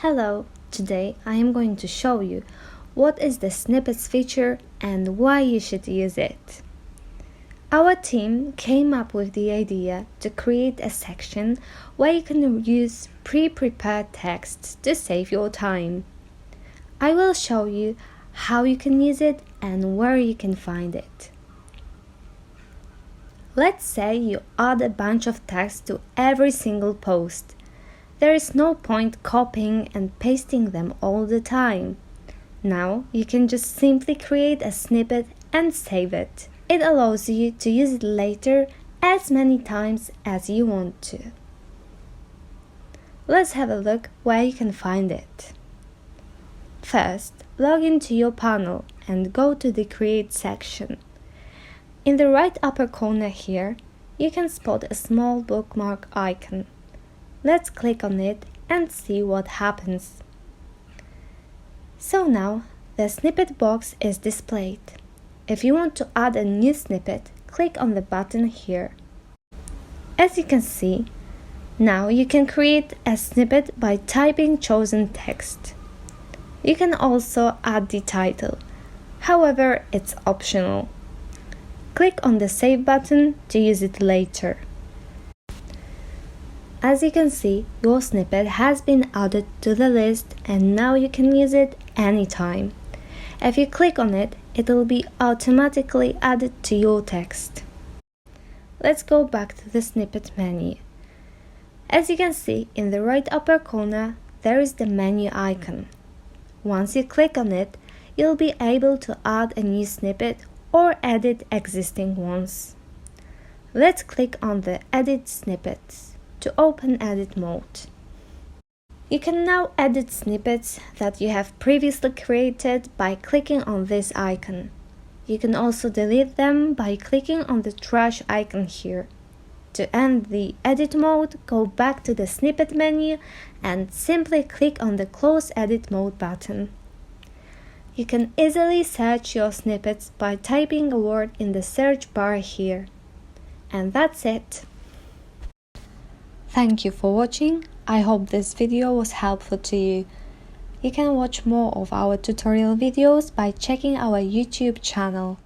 Hello, today I am going to show you what is the Snippets feature and why you should use it. Our team came up with the idea to create a section where you can use pre-prepared texts to save your time. I will show you how you can use it and where you can find it. Let's say you add a bunch of text to every single post. There is no point copying and pasting them all the time. Now you can just simply create a snippet and save it. It allows you to use it later as many times as you want to. Let's have a look where you can find it. First, log into your panel and go to the Create section. In the right upper corner here, you can spot a small bookmark icon. Let's click on it and see what happens. So now the snippet box is displayed. If you want to add a new snippet, click on the button here. As you can see, now you can create a snippet by typing chosen text. You can also add the title, however, it's optional. Click on the Save button to use it later. As you can see, your snippet has been added to the list and now you can use it anytime. If you click on it, it will be automatically added to your text. Let's go back to the snippet menu. As you can see, in the right upper corner, there is the menu icon. Once you click on it, you'll be able to add a new snippet or edit existing ones. Let's click on the Edit Snippets to open edit mode. You can now edit snippets that you have previously created by clicking on this icon. You can also delete them by clicking on the trash icon here. To end the edit mode, go back to the snippet menu and simply click on the Close Edit Mode button. You can easily search your snippets by typing a word in the search bar here. And that's it. Thank you for watching. I hope this video was helpful to you. You can watch more of our tutorial videos by checking our YouTube channel.